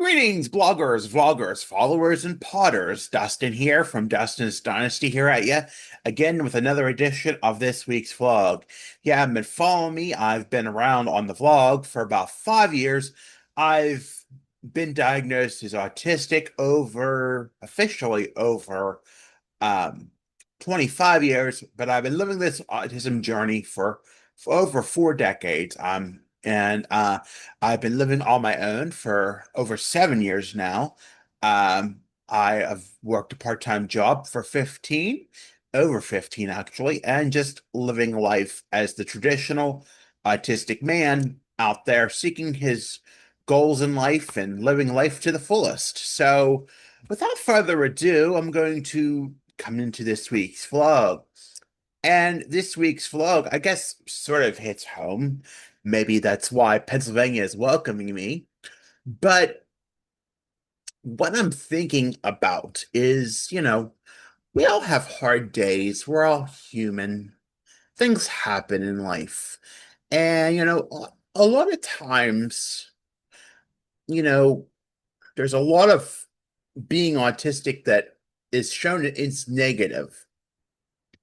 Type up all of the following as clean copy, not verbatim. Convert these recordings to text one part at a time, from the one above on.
Greetings, bloggers, vloggers, followers, and potters. Dustin here from Dustin's Dynasty here at you again with another edition of this week's vlog. You haven't been following me. I've been around on the vlog for about 5 years. I've been diagnosed as autistic officially over um 25 years, but I've been living this autism journey for over 4 decades. And I've been living on my own for over 7 years now. I have worked a part-time job for over 15 actually, and just living life as the traditional autistic man out there seeking his goals in life and living life to the fullest. So, without further ado, I'm going to come into this week's vlog. And this week's vlog, I guess, sort of hits home. Maybe that's why Pennsylvania is welcoming me. But what I'm thinking about is, we all have hard days. We're all human. Things happen in life. And, a lot of times, you know, there's a lot of being autistic that is shown it's negative.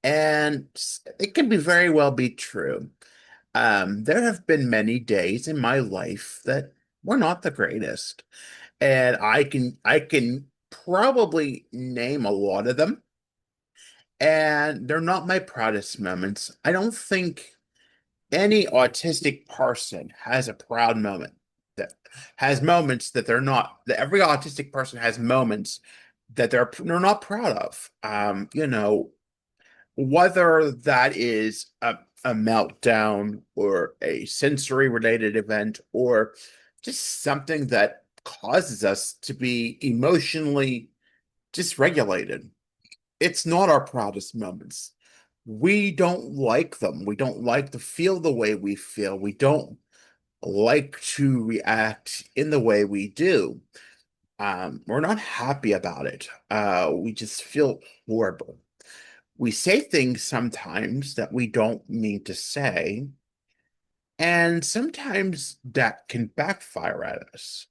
And it can be very well be true. There have been many days in my life that were not the greatest. And I can probably name a lot of them. And they're not my proudest moments. I don't think any autistic person has a proud moment that has moments that they're not that every autistic person has moments that they're not proud of. Whether that is a meltdown or a sensory related event or just something that causes us to be emotionally dysregulated. It's not our proudest moments. We don't like them. We don't like to feel the way we feel. We don't like to react in the way we do. We're not happy about it. We just feel horrible. We say things sometimes that we don't mean to say, and sometimes that can backfire at us.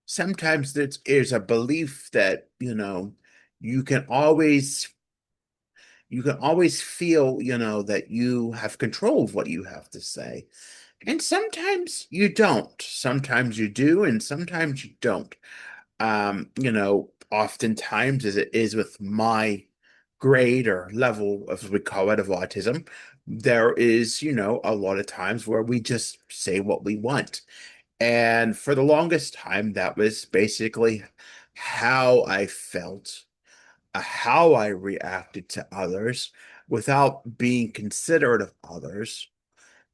Sometimes there's a belief that, you can always you can always feel, that you have control of what you have to say. And sometimes you don't. Sometimes you do, and sometimes you don't. Oftentimes, as it is with my grade or level, as we call it, of autism, there is, a lot of times where we just say what we want. And for the longest time, that was basically how I felt, how I reacted to others without being considerate of others.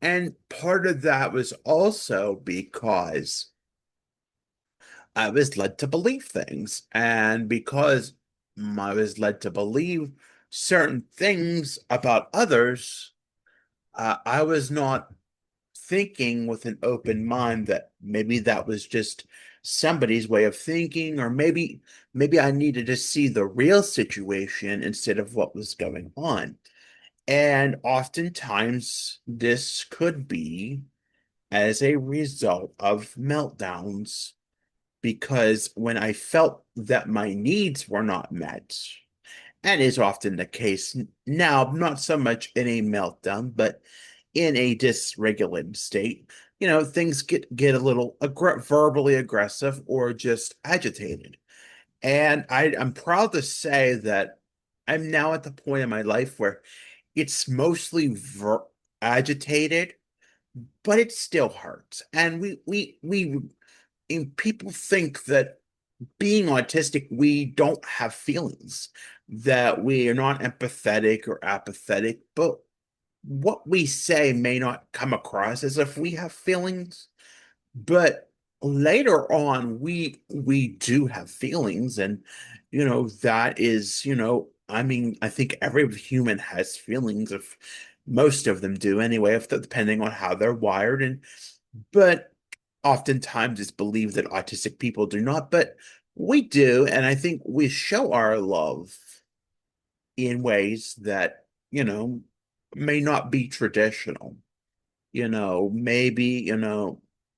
And part of that was also because I was led to believe things. And because I was led to believe certain things about others, I was not thinking with an open mind that maybe that was just somebody's way of thinking, or maybe I needed to see the real situation instead of what was going on. And oftentimes this could be as a result of meltdowns, because when I felt that my needs were not met, and is often the case now, not so much in a meltdown, but in a dysregulated state, things get a little verbally aggressive or just agitated. And I'm proud to say that I'm now at the point in my life where it's mostly agitated, but it still hurts. And and people think that being autistic, we don't have feelings, that we are not empathetic or apathetic, but what we say may not come across as if we have feelings. But later on, we do have feelings, and that is, I mean, I think every human has feelings. If most of them do anyway, if depending on how they're wired, and but oftentimes it's believed that autistic people do not, but we do, and I think we show our love in ways that, may not be traditional. Maybe,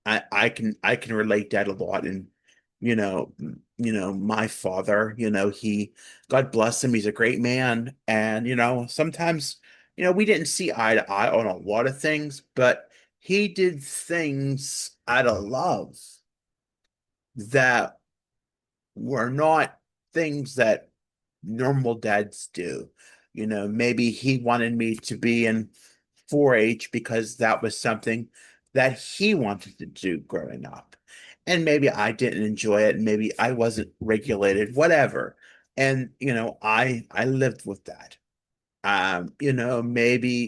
I can relate that a lot. And my father, God bless him, he's a great man. And, sometimes, we didn't see eye to eye on a lot of things, but he did things out of love that were not things that normal dads do. Maybe he wanted me to be in 4-H because that was something that he wanted to do growing up. And maybe I didn't enjoy it, and maybe I wasn't regulated, whatever. And I lived with that. Maybe,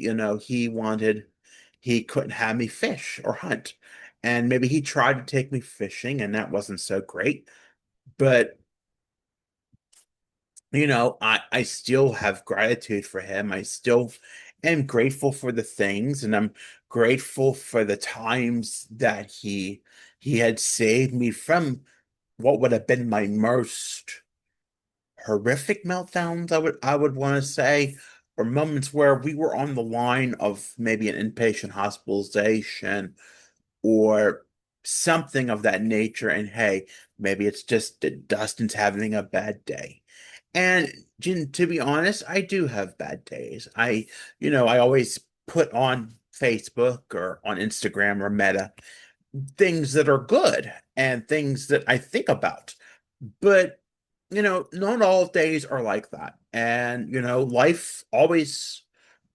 he couldn't have me fish or hunt. And maybe he tried to take me fishing, and that wasn't so great. But I still have gratitude for him. I still am grateful for the things, and I'm grateful for the times that he had saved me from what would have been my most horrific meltdowns, I would want to say, or moments where we were on the line of maybe an inpatient hospitalization or something of that nature. And hey, maybe it's just that Dustin's having a bad day. And to be honest, I do have bad days. I always put on Facebook or on Instagram or Meta things that are good and things that I think about. But, not all days are like that. And, life always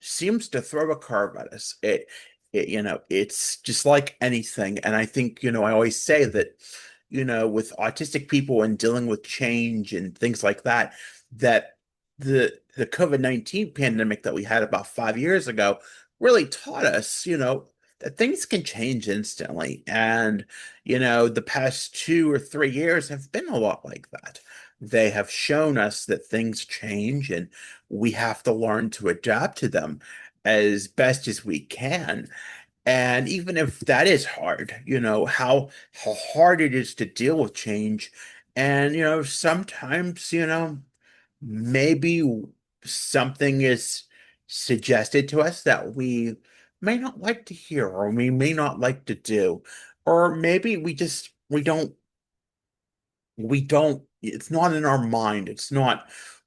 seems to throw a curve at us. It's just like anything. And I think, I always say that, with autistic people and dealing with change and things like that, that the COVID-19 pandemic that we had about 5 years ago really taught us, that things can change instantly. And, the past 2 or 3 years have been a lot like that. They have shown us that things change and we have to learn to adapt to them as best as we can. And even if that is hard, how hard it is to deal with change. And, sometimes, maybe something is suggested to us that we may not like to hear or we may not like to do. Or maybe we don't, it's not in our mind.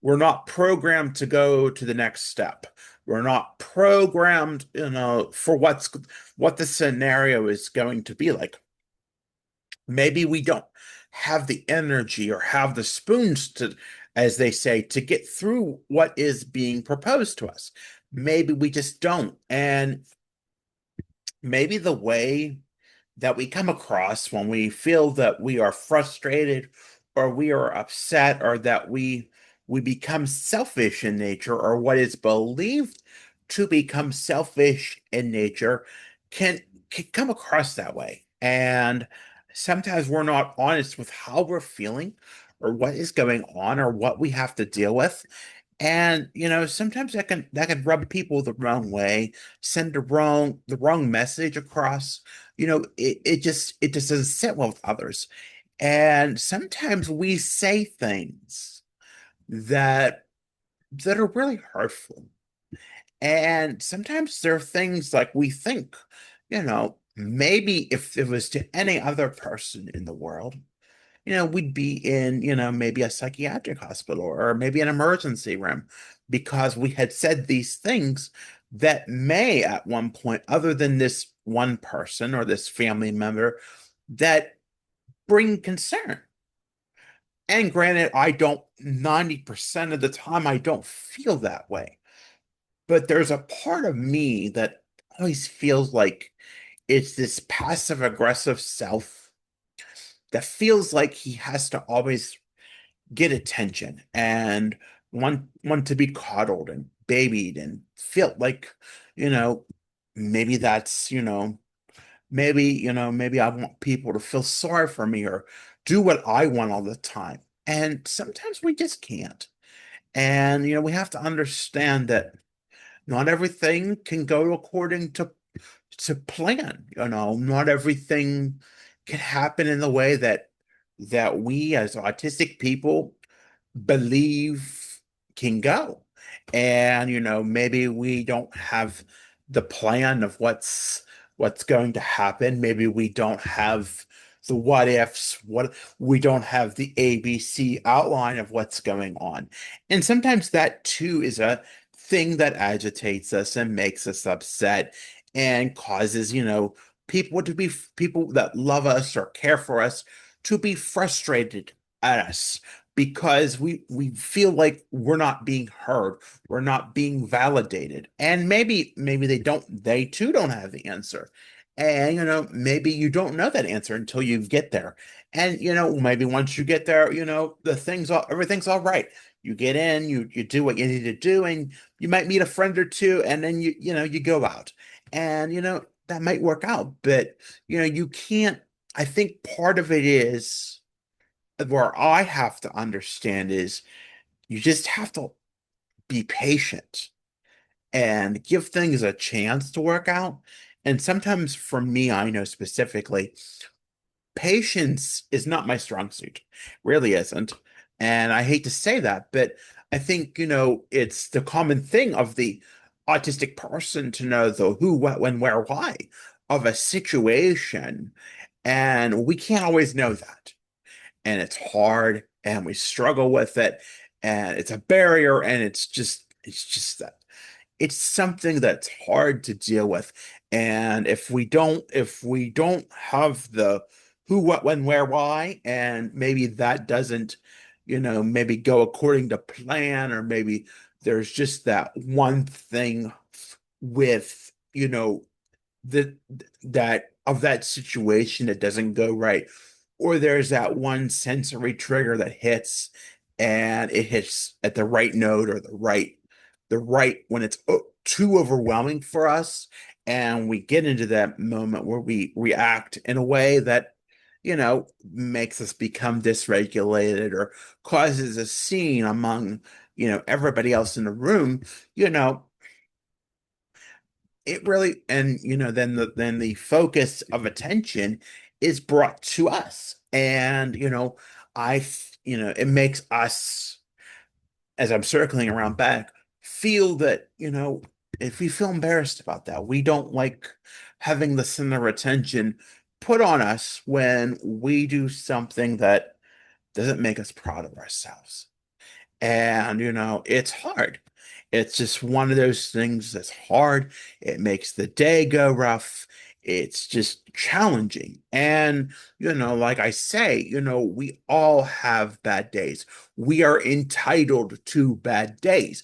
We're not programmed to go to the next step. We're not programmed, for what the scenario is going to be like. Maybe we don't have the energy or have the spoons to, as they say, to get through what is being proposed to us. Maybe we just don't. And maybe the way that we come across when we feel that we are frustrated or we are upset or that we become selfish in nature or what is believed to become selfish in nature can, can come across that way. And sometimes we're not honest with how we're feeling or what is going on or what we have to deal with. And sometimes that can rub people the wrong way, send the wrong message across. It just doesn't sit well with others. And sometimes we say things that are really hurtful. And sometimes there are things like we think, maybe if it was to any other person in the world, we'd be in, maybe a psychiatric hospital or maybe an emergency room because we had said these things that may at one point, other than this one person or this family member, that bring concern. And granted, I don't, 90% of the time, I don't feel that way. But there's a part of me that always feels like it's this passive aggressive self that feels like he has to always get attention and want to be coddled and babied and feel like, you know, maybe that's, maybe I want people to feel sorry for me or do what I want all the time. And sometimes we just can't. And, we have to understand that not everything can go according to plan. Not everything can happen in the way that we as autistic people believe can go. And, maybe we don't have the plan of what's going to happen. Maybe we don't have the what ifs, what we don't have the ABC outline of what's going on. And sometimes that too is a thing that agitates us and makes us upset and causes, people to be people that love us or care for us to be frustrated at us because we feel like we're not being heard, we're not being validated. And maybe they too don't have the answer. And maybe you don't know that answer until you get there. And maybe once you get there, everything's all right. You get in, you do what you need to do, and you might meet a friend or two, and then you go out. And that might work out, but you can't. I think part of it is where I have to understand is you just have to be patient and give things a chance to work out. And sometimes for me, I know specifically, patience is not my strong suit. Really isn't. And I hate to say that, but I think, it's the common thing of the autistic person to know the who, what, when, where, why of a situation. And we can't always know that. And it's hard and we struggle with it. And it's a barrier and it's just that it's something that's hard to deal with. And if we don't have the who, what, when, where, why, and maybe that doesn't, maybe go according to plan, or maybe there's just that one thing with, that that of that situation that doesn't go right, or there's that one sensory trigger that hits and it hits at the right note or the right when it's too overwhelming for us, and we get into that moment where we react in a way that makes us become dysregulated or causes a scene among everybody else in the room. you know it really, and then the focus of attention is brought to us, and it makes us, as I'm circling around back, feel that if we feel embarrassed about that, we don't like having the center of attention put on us when we do something that doesn't make us proud of ourselves. And, it's hard. It's just one of those things that's hard. It makes the day go rough. It's just challenging. And, like I say, we all have bad days. We are entitled to bad days,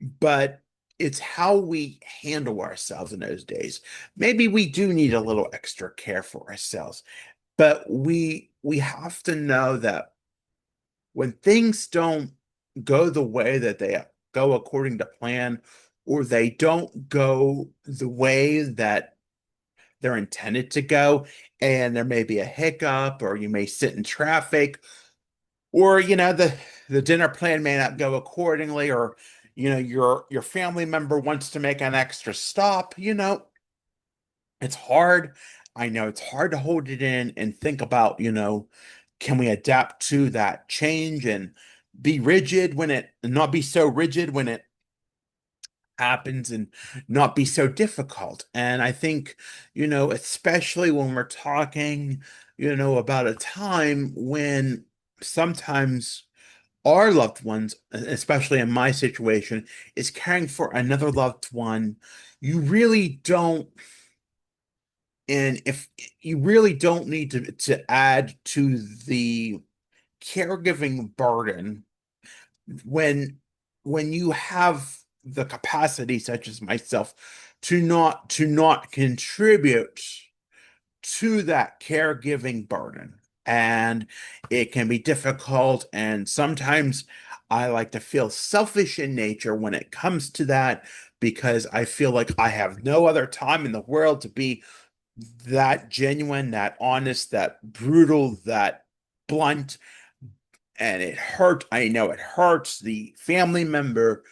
but it's how we handle ourselves in those days. Maybe we do need a little extra care for ourselves, but we have to know that when things don't go the way that they go according to plan, or they don't go the way that they're intended to go, and there may be a hiccup, or you may sit in traffic, or the dinner plan may not go accordingly, or your family member wants to make an extra stop. It's hard. I know it's hard to hold it in and think about, can we adapt to that change and be rigid when it, not be so rigid when it happens, and not be so difficult. And I think, especially when we're talking, about a time when sometimes our loved ones, especially in my situation, is caring for another loved one, you really don't and if you really don't need to add to the caregiving burden when you have the capacity, such as myself, to not contribute to that caregiving burden. And it can be difficult, and sometimes I like to feel selfish in nature when it comes to that, because I feel like I have no other time in the world to be that genuine, that honest, that brutal, that blunt. And it hurt. I know it hurts the family member,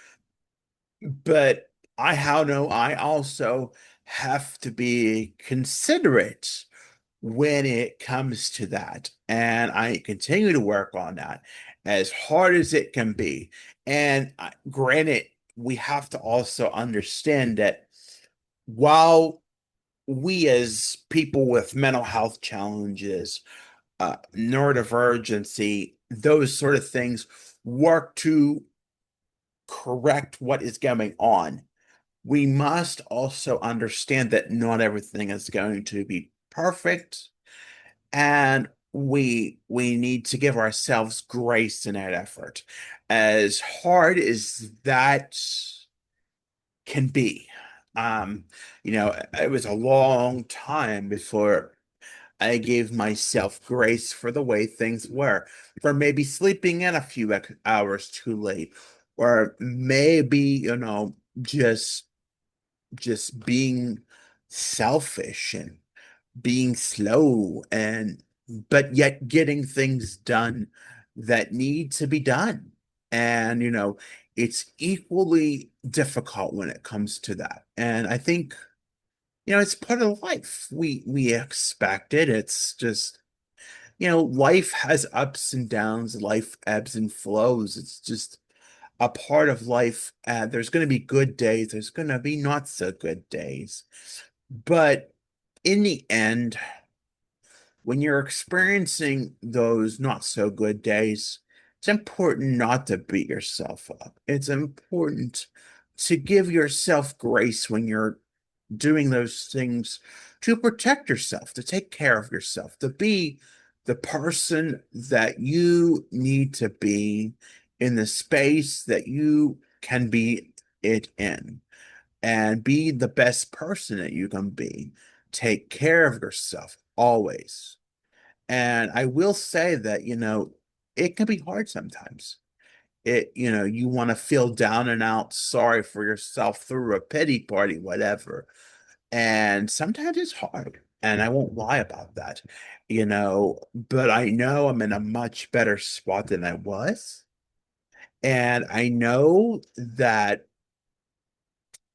but I also have to be considerate when it comes to that. And I continue to work on that as hard as it can be. And granted, we have to also understand that while we as people with mental health challenges, neurodivergency, those sort of things work to correct what is going on. We must also understand that not everything is going to be perfect, and we need to give ourselves grace in that effort. As hard as that can be. Um, it was a long time before I gave myself grace for the way things were, for maybe sleeping in a few hours too late, or maybe, just just being selfish and being slow and but yet getting things done that need to be done. And it's equally difficult when it comes to that. And I think, it's part of life. We expect it. It's just, life has ups and downs, life ebbs and flows. It's just a part of life. There's going to be good days, there's going to be not so good days. But in the end, when you're experiencing those not so good days, it's important not to beat yourself up. It's important to give yourself grace when you're doing those things, to protect yourself, to take care of yourself, to be the person that you need to be in the space that you can be it in, and be the best person that you can be. Take care of yourself always. And I will say that, it can be hard sometimes. You want to feel down and out, sorry for yourself, through a pity party, whatever. And sometimes it's hard. And I won't lie about that, but I know I'm in a much better spot than I was. And I know that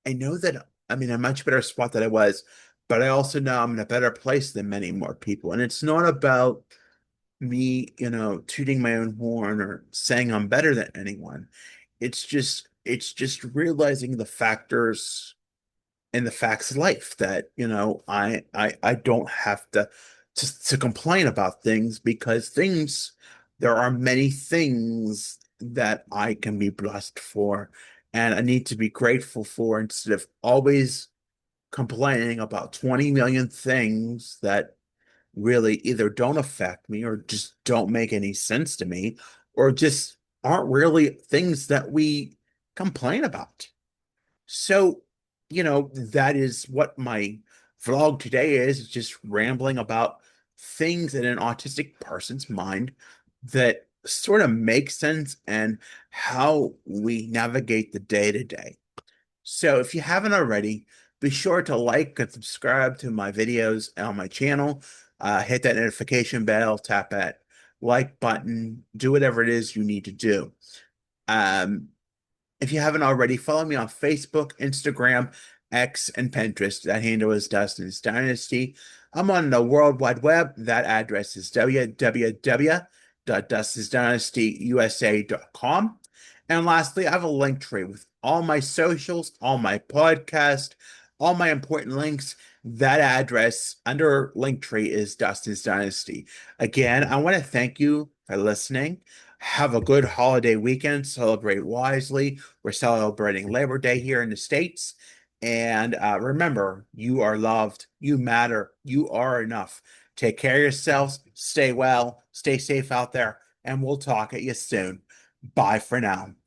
I'm in a much better spot than I was, but I also know I'm in a better place than many more people. And it's not about me, tooting my own horn or saying I'm better than anyone. It's just realizing the factors and the facts of life that, I don't have to complain about things, because there are many things that I can be blessed for and I need to be grateful for, instead of always complaining about 20 million things that really either don't affect me or just don't make any sense to me, or just aren't really things that we complain about. So, that is what my vlog today is, just rambling about things in an autistic person's mind that sort of make sense, and how we navigate the day to day. So if you haven't already, be sure to like and subscribe to my videos on my channel. Hit that notification bell, tap that like button, do whatever it is you need to do. Um, if you haven't already, follow me on Facebook, Instagram, X, and Pinterest. That handle is Dustin's Dynasty. I'm on the World Wide Web. That address is www.dustinsdynastyusa.com. And lastly, I have a link tree with all my socials, all my podcast, all my important links. That address under Linktree is Dustin's Dynasty. Again, I want to thank you for listening. Have a good holiday weekend. Celebrate wisely. We're celebrating Labor Day here in the States. And remember, you are loved. You matter. You are enough. Take care of yourselves. Stay well. Stay safe out there. And we'll talk at you soon. Bye for now.